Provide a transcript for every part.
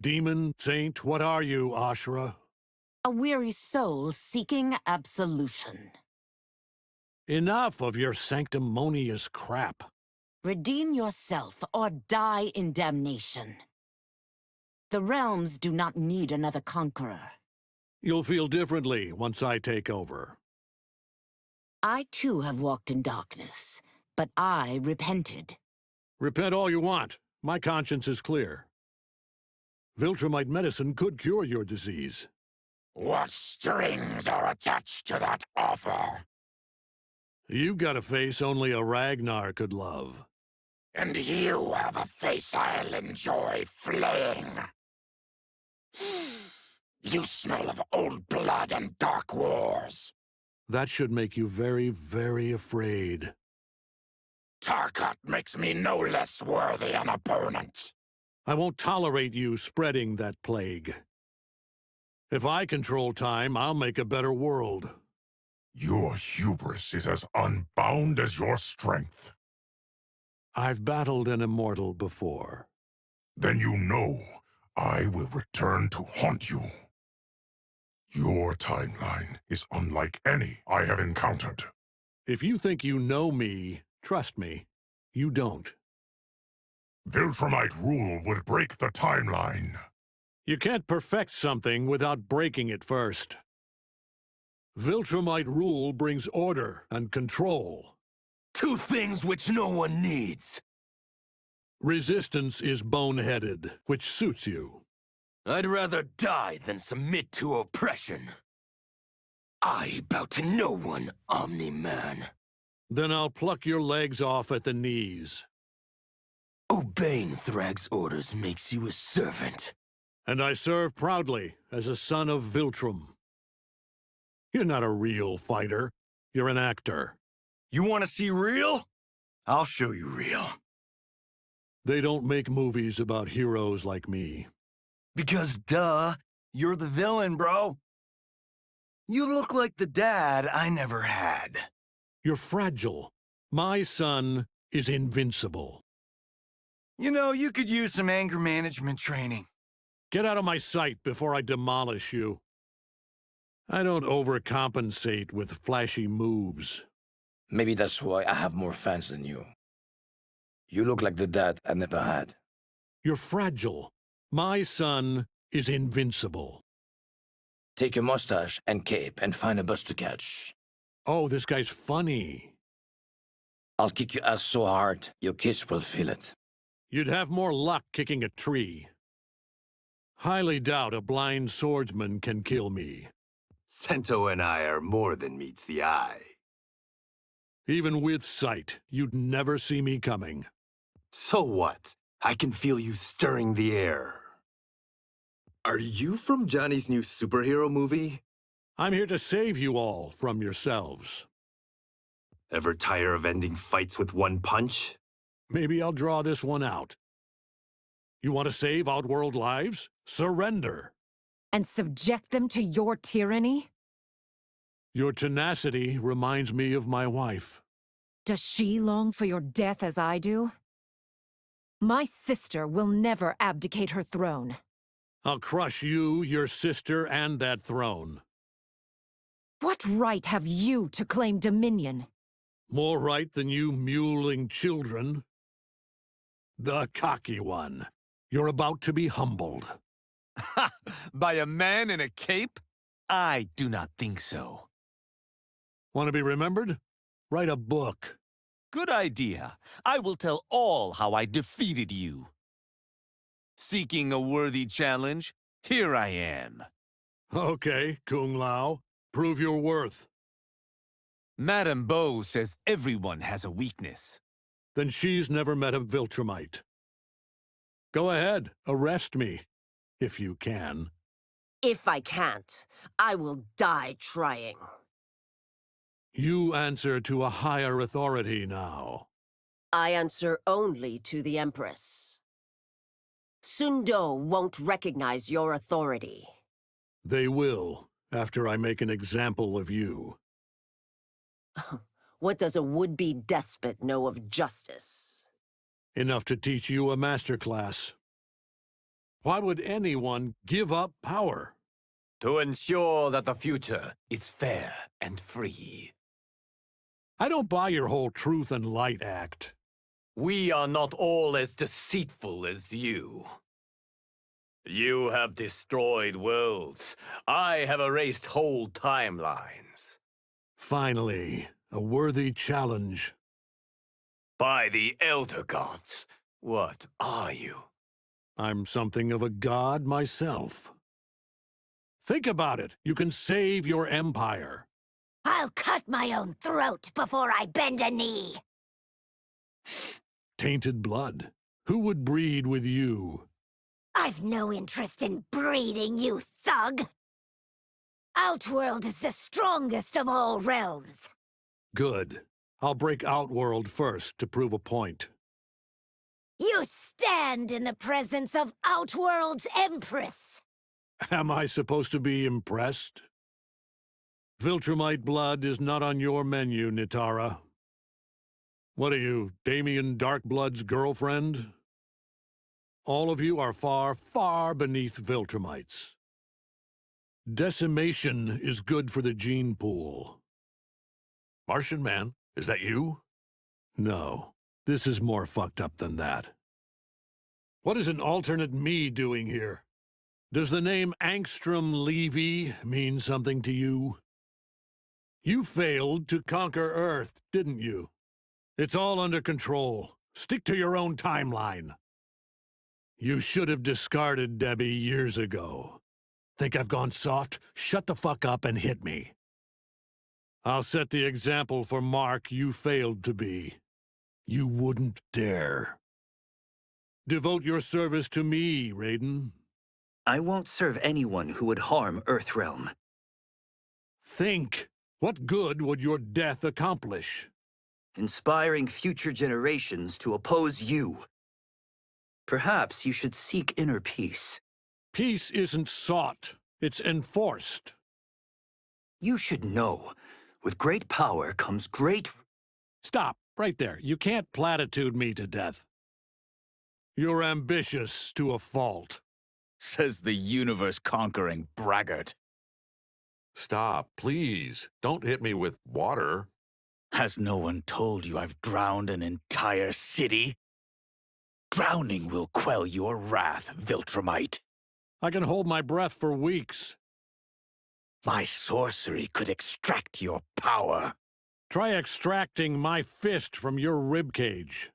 Demon, saint, what are you, Ashura? A weary soul seeking absolution. Enough of your sanctimonious crap. Redeem yourself or die in damnation. The realms do not need another conqueror. You'll feel differently once I take over. I too have walked in darkness, but I repented. Repent all you want. My conscience is clear. Viltrumite medicine could cure your disease. What strings are attached to that offer? You've got a face only a Ragnar could love. And you have a face I'll enjoy flaying. You smell of old blood and dark wars. That should make you very, very afraid. Tarkat makes me no less worthy an opponent. I won't tolerate you spreading that plague. If I control time, I'll make a better world. Your hubris is as unbound as your strength. I've battled an immortal before. Then you know I will return to haunt you. Your timeline is unlike any I have encountered. If you think you know me, trust me, you don't. Viltrumite rule would break the timeline. You can't perfect something without breaking it first. Viltrumite rule brings order and control. Two things which no one needs. Resistance is boneheaded, which suits you. I'd rather die than submit to oppression. I bow to no one, Omni-Man. Then I'll pluck your legs off at the knees. Obeying Thrag's orders makes you a servant. And I serve proudly as a son of Viltrum. You're not a real fighter. You're an actor. You want to see real? I'll show you real. They don't make movies about heroes like me. Because, duh, you're the villain, bro. You look like the dad I never had. You're fragile. My son is invincible. You know, you could use some anger management training. Get out of my sight before I demolish you. I don't overcompensate with flashy moves. Maybe that's why I have more fans than you. You look like the dad I never had. You're fragile. My son is invincible. Take your mustache and cape and find a bus to catch. Oh, this guy's funny. I'll kick your ass so hard, your kids will feel it. You'd have more luck kicking a tree. Highly doubt a blind swordsman can kill me. Sento and I are more than meets the eye. Even with sight, you'd never see me coming. So what? I can feel you stirring the air. Are you from Johnny's new superhero movie? I'm here to save you all from yourselves. Ever tire of ending fights with one punch? Maybe I'll draw this one out. You want to save Outworld lives? Surrender. And subject them to your tyranny? Your tenacity reminds me of my wife. Does she long for your death as I do? My sister will never abdicate her throne. I'll crush you, your sister, and that throne. What right have you to claim dominion? More right than you mewling children. The cocky one. You're about to be humbled. Ha! By a man in a cape? I do not think so. Want to be remembered? Write a book. Good idea. I will tell all how I defeated you. Seeking a worthy challenge, here I am. Okay, Kung Lao. Prove your worth. Madame Bo says everyone has a weakness. Then she's never met a Viltrumite. Go ahead, arrest me, if you can. If I can't, I will die trying. You answer to a higher authority now. I answer only to the Empress. Sundo won't recognize your authority. They will, after I make an example of you. What does a would-be despot know of justice? Enough to teach you a masterclass. Why would anyone give up power? To ensure that the future is fair and free. I don't buy your whole truth and light act. We are not all as deceitful as you. You have destroyed worlds. I have erased whole timelines. Finally, a worthy challenge. By the Elder Gods, what are you? I'm something of a god myself. Think about it. You can save your empire. I'll cut my own throat before I bend a knee. Tainted blood. Who would breed with you? I've no interest in breeding, you thug. Outworld is the strongest of all realms. Good. I'll break Outworld first to prove a point. You stand in the presence of Outworld's Empress. Am I supposed to be impressed? Viltrumite blood is not on your menu, Nitara. What are you, Damien Darkblood's girlfriend? All of you are far, far beneath Viltrumites. Decimation is good for the gene pool. Martian Man, is that you? No, this is more fucked up than that. What is an alternate me doing here? Does the name Angstrom Levy mean something to you? You failed to conquer Earth, didn't you? It's all under control. Stick to your own timeline. You should have discarded Debbie years ago. Think I've gone soft? Shut the fuck up and hit me. I'll set the example for Mark you failed to be. You wouldn't dare. Devote your service to me, Raiden. I won't serve anyone who would harm Earthrealm. Think. What good would your death accomplish? Inspiring future generations to oppose you. Perhaps you should seek inner peace. Peace isn't sought, it's enforced. You should know, with great power comes great... Stop, right there. You can't platitude me to death. You're ambitious to a fault. Says the universe-conquering braggart. Stop, please. Don't hit me with water. Has no one told you I've drowned an entire city? Drowning will quell your wrath, Viltrumite. I can hold my breath for weeks. My sorcery could extract your power. Try extracting my fist from your ribcage.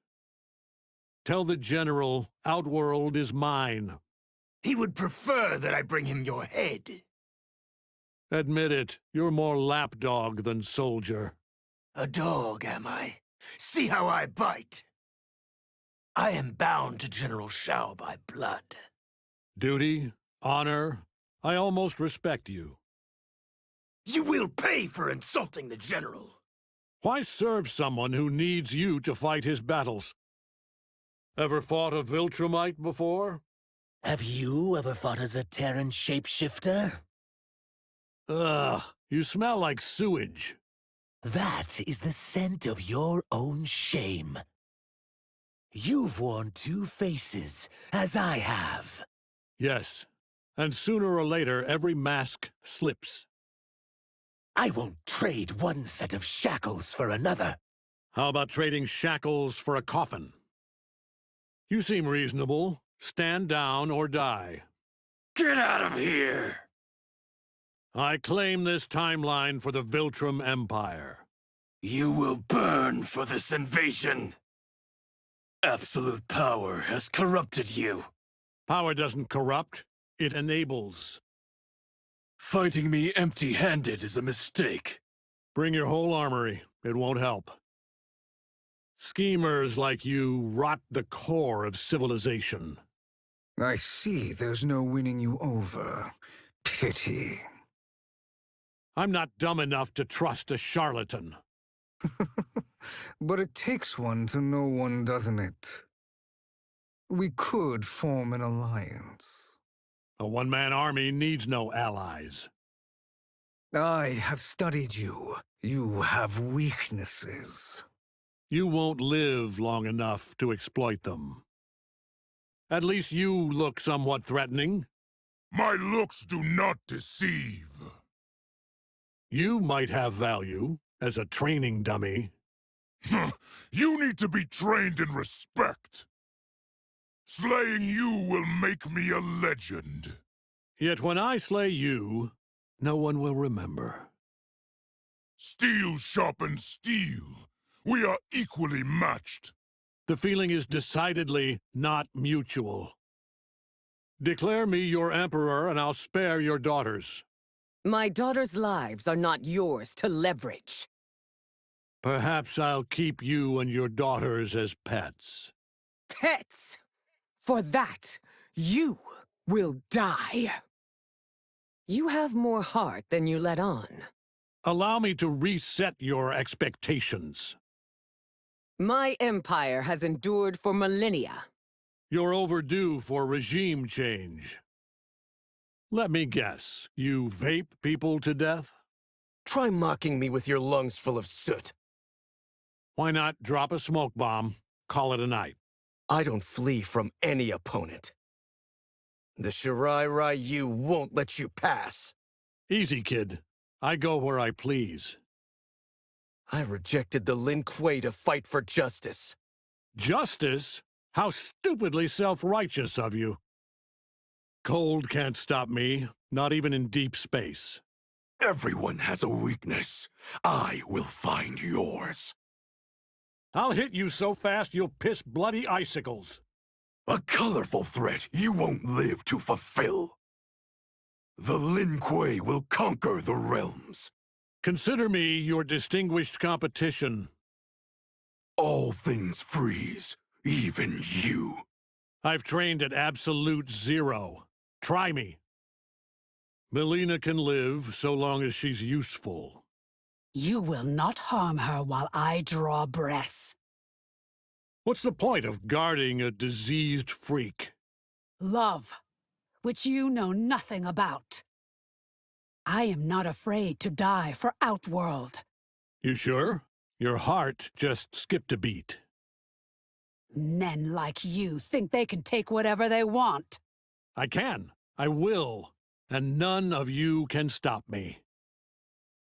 Tell the General, Outworld is mine. He would prefer that I bring him your head. Admit it, you're more lapdog than soldier. A dog, am I? See how I bite. I am bound to General Shao by blood. Duty, honor, I almost respect you. You will pay for insulting the General. Why serve someone who needs you to fight his battles? Ever fought a Viltrumite before? Have you ever fought as a Terran shapeshifter? Ugh, you smell like sewage. That is the scent of your own shame. You've worn two faces, as I have. Yes, and sooner or later every mask slips. I won't trade one set of shackles for another. How about trading shackles for a coffin? You seem reasonable. Stand down or die. Get out of here! I claim this timeline for the Viltrum Empire. You will burn for this invasion. Absolute power has corrupted you. Power doesn't corrupt, it enables. Fighting me empty-handed is a mistake. Bring your whole armory. It won't help. Schemers like you rot the core of civilization. I see there's no winning you over. Pity. I'm not dumb enough to trust a charlatan. But it takes one to know one, doesn't it? We could form an alliance. A one-man army needs no allies. I have studied you. You have weaknesses. You won't live long enough to exploit them. At least you look somewhat threatening. My looks do not deceive. You might have value as a training dummy. You need to be trained in respect. Slaying you will make me a legend. Yet when I slay you, no one will remember. Steel sharpens steel. We are equally matched. The feeling is decidedly not mutual. Declare me your emperor and I'll spare your daughters. My daughters' lives are not yours to leverage. Perhaps I'll keep you and your daughters as pets. Pets! For that, you will die. You have more heart than you let on. Allow me to reset your expectations. My empire has endured for millennia. You're overdue for regime change. Let me guess, you vape people to death? Try mocking me with your lungs full of soot. Why not drop a smoke bomb, call it a night? I don't flee from any opponent. The Shirai Ryu won't let you pass. Easy, kid. I go where I please. I rejected the Lin Kuei to fight for justice. Justice? How stupidly self-righteous of you. Cold can't stop me, not even in deep space. Everyone has a weakness. I will find yours. I'll hit you so fast you'll piss bloody icicles. A colorful threat you won't live to fulfill. The Lin Kuei will conquer the realms. Consider me your distinguished competition. All things freeze, even you. I've trained at absolute zero. Try me. Melina can live so long as she's useful. You will not harm her while I draw breath. What's the point of guarding a diseased freak? Love, which you know nothing about. I am not afraid to die for Outworld. You sure? Your heart just skipped a beat. Men like you think they can take whatever they want. I can. I will. And none of you can stop me.